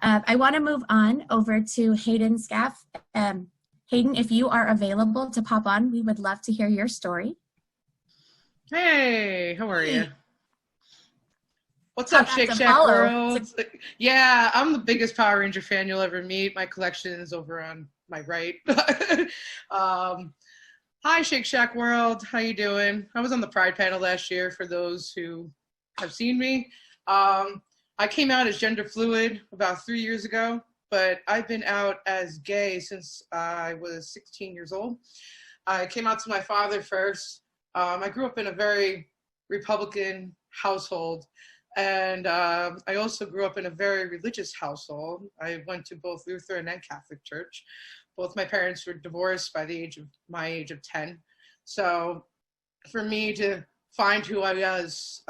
I want to move on over to Hayden Scaff. Hayden, if you are available to pop on, we would love to hear your story. Hey, how are you? Hey, What's how up, about Shake to Shack follow? World? Yeah, I'm the biggest Power Ranger fan you'll ever meet. My collection is over on my right. um, Hi, Shake Shack World. How you doing? I was on the Pride panel last year for those who have seen me. I came out as gender fluid about 3 years ago, but I've been out as gay since I was 16 years old. I came out to my father first. I grew up in a very Republican household, and I also grew up in a very religious household. I went to both Lutheran and Catholic church. Both my parents were divorced by the age of my age of 10. So for me to find who I was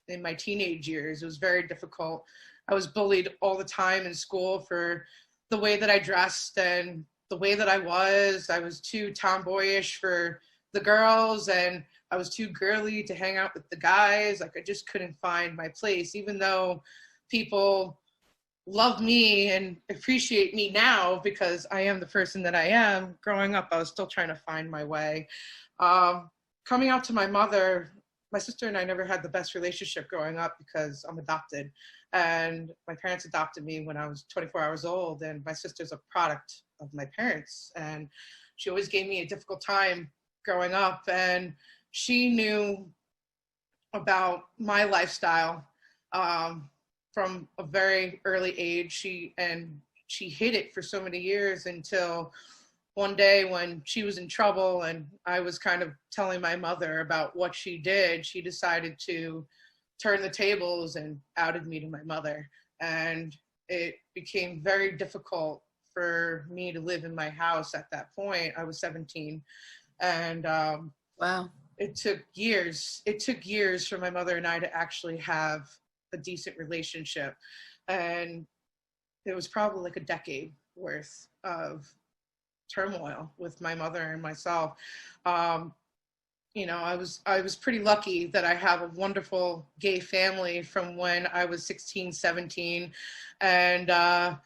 in my teenage years, it was very difficult. I was bullied all the time in school for the way that I dressed and the way that I was. I was too tomboyish for the girls, and I was too girly to hang out with the guys. Like, I just couldn't find my place, even though people love me and appreciate me now because I am the person that I am. Growing up, I was still trying to find my way. Coming out to my mother, my sister and I never had the best relationship growing up because I'm adopted. And my parents adopted me when I was 24 hours old, and my sister's a product of my parents. And she always gave me a difficult time growing up. And she knew about my lifestyle from a very early age. She hid it for so many years until one day when she was in trouble and I was kind of telling my mother about what she did, she decided to turn the tables and outed me to my mother. And it became very difficult for me to live in my house at that point. I was 17. And Wow. it took years. It took years for my mother and I to actually have a decent relationship. And it was probably like a decade worth of turmoil with my mother and myself. Um, I was pretty lucky that I have a wonderful gay family from when I was 16, 17. And, I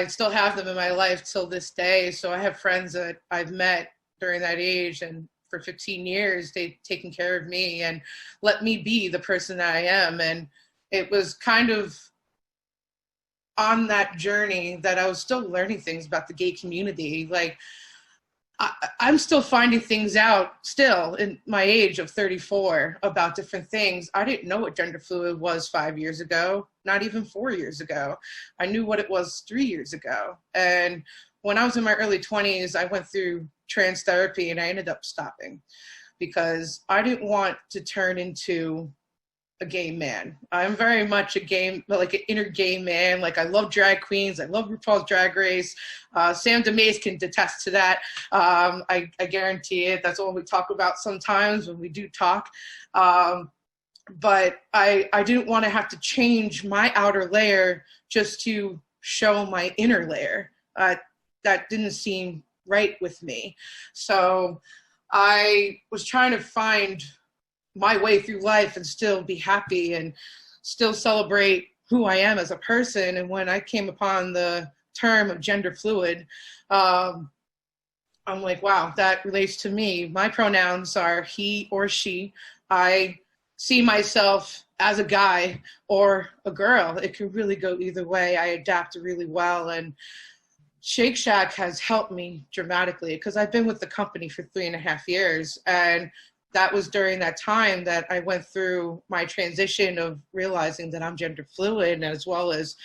still have them in my life till this day. So I have friends that I've met during that age, and for 15 years, they've taken care of me and let me be the person that I am. And it was kind of on that journey that I was still learning things about the gay community. Like, I'm still finding things out still in my age of 34 about different things. I didn't know what gender fluid was 5 years ago, not even 4 years ago. I knew what it was 3 years ago. And when I was in my early 20s, I went through trans therapy and I ended up stopping because I didn't want to turn into a gay man. I'm very much like an inner gay man. Like, I love drag queens. I love RuPaul's Drag Race. Sam DeMace can attest to that. I guarantee it. That's all we talk about sometimes when we do talk. But I didn't want to have to change my outer layer just to show my inner layer. That didn't seem right with me. So I was trying to find my way through life and still be happy and still celebrate who I am as a person. And when I came upon the term of gender fluid, I'm like, wow, that relates to me. My pronouns are he or she. I see myself as a guy or a girl. It can really go either way. I adapt really well. And Shake Shack has helped me dramatically because I've been with the company for 3.5 years. And that was during that time that I went through my transition of realizing that I'm gender fluid, as well as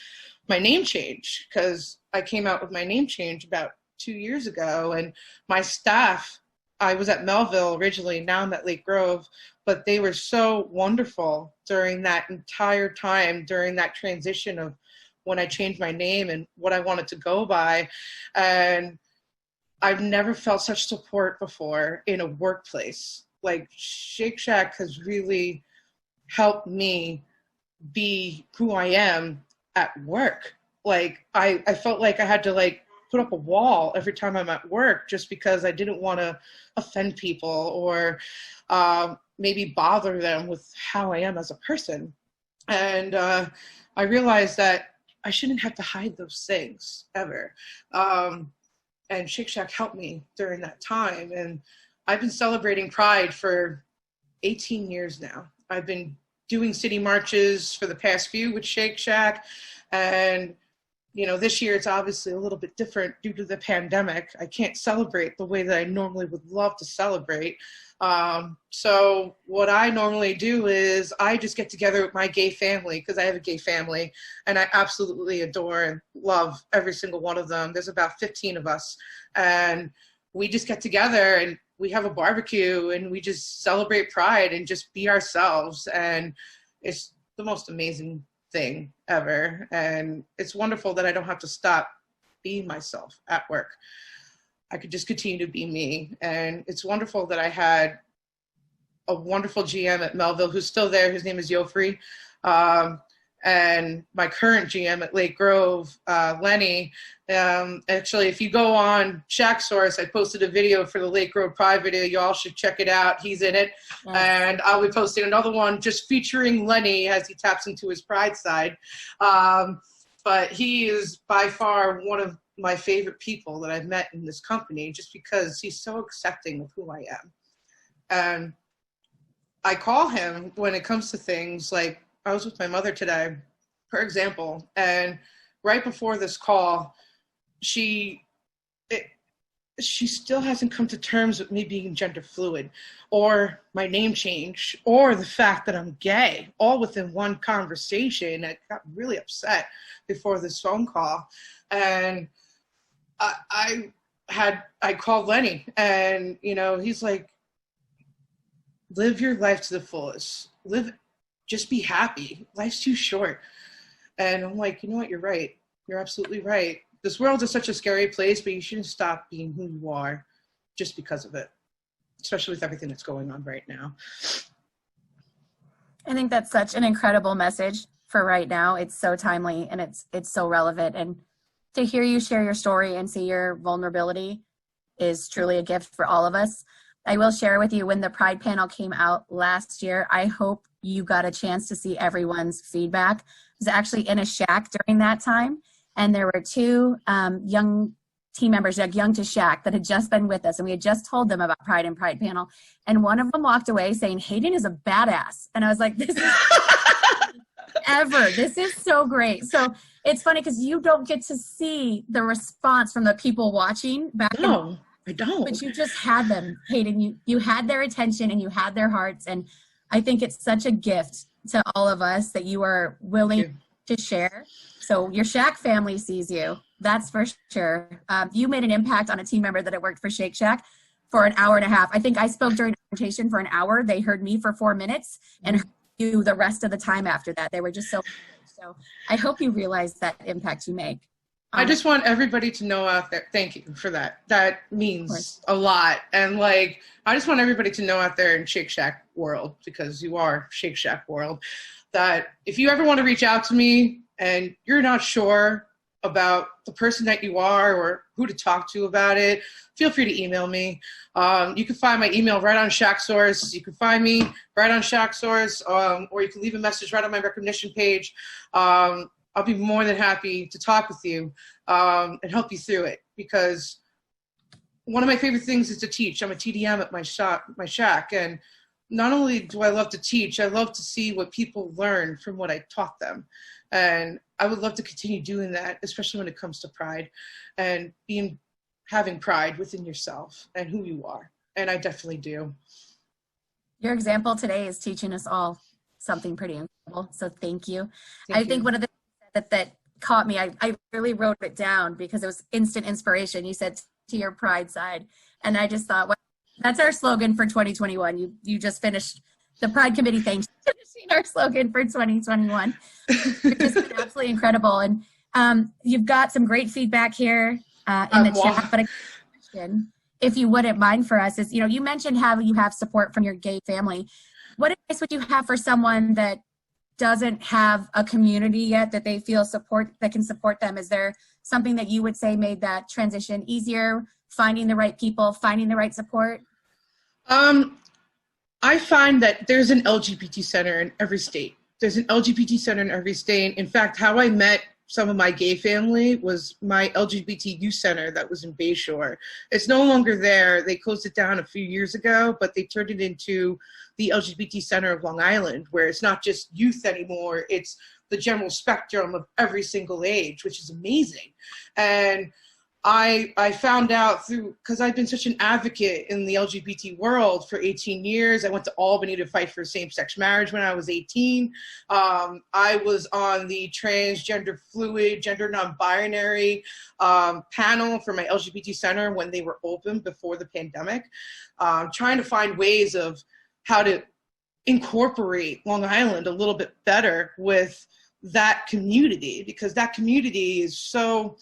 my name change, because I came out with my name change about 2 years ago. And my staff, I was at Melville originally, now I'm at Lake Grove, but they were so wonderful during that entire time, during that transition of when I changed my name and what I wanted to go by. And I've never felt such support before in a workplace. Like, Shake Shack has really helped me be who I am at work. Like, I felt like I had to put up a wall every time I'm at work just because I didn't want to offend people or maybe bother them with how I am as a person. And I realized that I shouldn't have to hide those things ever. And Shake Shack helped me during that time. And I've been celebrating Pride for 18 years now. I've been doing city marches for the past few with Shake Shack. And, you know, this year it's obviously a little bit different due to the pandemic. I can't celebrate the way that I normally would love to celebrate. So what I normally do is I just get together with my gay family, because I have a gay family, and I absolutely adore and love every single one of them. There's about 15 of us, and we just get together and we have a barbecue and we just celebrate Pride and just be ourselves. And it's the most amazing thing ever. And it's wonderful that I don't have to stop being myself at work. I could just continue to be me. And it's wonderful that I had a wonderful GM at Melville who's still there. His name is Yofri. And my current GM at Lake Grove, Lenny. Actually, if you go on Shack Source, I posted a video for the Lake Grove Pride video. You all should check it out. He's in it. Nice. And I'll be posting another one just featuring Lenny as he taps into his Pride side. But he is by far one of my favorite people that I've met in this company, just because he's so accepting of who I am. And I call him when it comes to things like, I was with my mother today, for example, and right before this call, she still hasn't come to terms with me being gender fluid, or my name change, or the fact that I'm gay, all within one conversation. I got really upset before this phone call, and I called Lenny, and you know, he's like, live your life to the fullest. Just be happy. Life's too short. And I'm like, you know what? You're right. You're absolutely right. This world is such a scary place, but you shouldn't stop being who you are just because of it, especially with everything that's going on right now. I think that's such an incredible message for right now. It's so timely and it's so relevant. And to hear you share your story and see your vulnerability is truly a gift for all of us. I will share with you, when the Pride panel came out last year, I hope you got a chance to see everyone's feedback. I was actually in a shack during that time, and there were two young team members, like Young to Shack, that had just been with us, and we had just told them about Pride and Pride panel, and one of them walked away saying, Hayden is a badass. And I was like, this is ever. This is so great. So it's funny because you don't get to see the response from the people watching back. No, I don't. But you just had them, Hayden. You had their attention and you had their hearts. And I think it's such a gift to all of us that you are willing to share. So your Shack family sees you. That's for sure. You made an impact on a team member that had worked for Shake Shack for an hour and a half. I think I spoke during the presentation for an hour. They heard me for 4 minutes and heard you the rest of the time after that. They were just so I hope you realize that impact you make. I just want everybody to know out there, thank you for that. That means a lot. And like, I just want everybody to know out there in Shake Shack world, because you are Shake Shack world, that if you ever want to reach out to me and you're not sure about the person that you are or who to talk to about it, feel free to email me. You can find my email right on Shack Source. You can find me right on Shack Source, or you can leave a message right on my recognition page. I'll be more than happy to talk with you and help you through it, because one of my favorite things is to teach. I'm a TDM at my shack, and not only do I love to teach, I love to see what people learn from what I taught them. And I would love to continue doing that, especially when it comes to pride and having pride within yourself and who you are. And I definitely do. Your example today is teaching us all something pretty incredible. So thank you. I think one of the things that caught me, I really wrote it down because it was instant inspiration. You said to your pride side. And I just thought, well, that's our slogan for 2021. You just finished the Pride Committee. Thanks for finishing our slogan for 2021. It's been absolutely incredible. And you've got some great feedback here in the chat. But a question, if you wouldn't mind for us, is, you mentioned how you have support from your gay family. What advice would you have for someone that doesn't have a community yet that they feel that can support them? Is there something that you would say made that transition easier, finding the right people, finding the right support? I find that there's an LGBT center in every state. There's an LGBT center in every state. In fact, how I met some of my gay family was my LGBT youth center that was in Bayshore. It's no longer there. They closed it down a few years ago, but they turned it into the LGBT Center of Long Island, where it's not just youth anymore, it's the general spectrum of every single age, which is amazing. And I found out through, because I've been such an advocate in the LGBT world for 18 years. I went to Albany to fight for same-sex marriage when I was 18. I was on the transgender fluid, gender non-binary panel for my LGBT center when they were open before the pandemic, trying to find ways of how to incorporate Long Island a little bit better with that community, because that community is so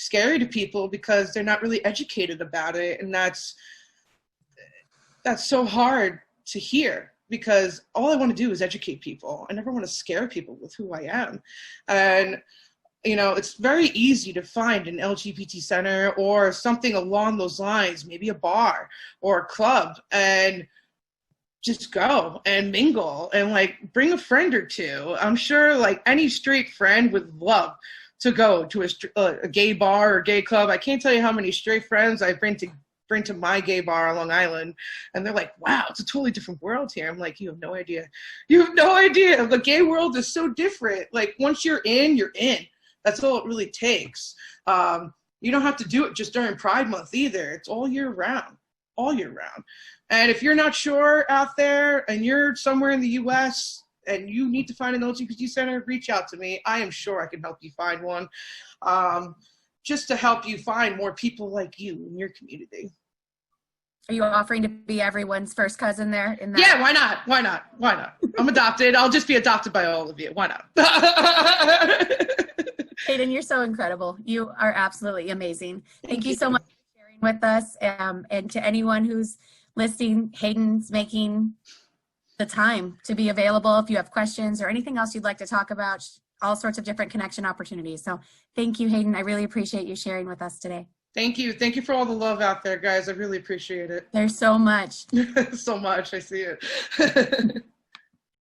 scary to people because they're not really educated about it. And that's so hard to hear, because all I want to do is educate people. I never want to scare people with who I am. And, you know, it's very easy to find an LGBT center or something along those lines, maybe a bar or a club, and just go and mingle and like bring a friend or two. I'm sure like any straight friend would love to go to a gay bar or gay club. I can't tell you how many straight friends I bring to my gay bar on Long Island, and they're like, wow, it's a totally different world here. I'm like, you have no idea. You have no idea. The gay world is so different. Like once you're in, you're in. That's all it really takes. You don't have to do it just during Pride Month either. It's all year round, all year round. And if you're not sure out there and you're somewhere in the US and you need to find an LGBT center, reach out to me. I am sure I can help you find one, just to help you find more people like you in your community. Are you offering to be everyone's first cousin there? Yeah, why not? Why not? Why not? I'm adopted. I'll just be adopted by all of you. Why not? Hayden, you're so incredible. You are absolutely amazing. Thank you so much for sharing with us. And to anyone who's listening, Hayden's making the time to be available if you have questions or anything else you'd like to talk about, all sorts of different connection opportunities. So thank you, Hayden. I really appreciate you sharing with us today. Thank you. Thank you for all the love out there, guys. I really appreciate it. There's so much. So much. I see it.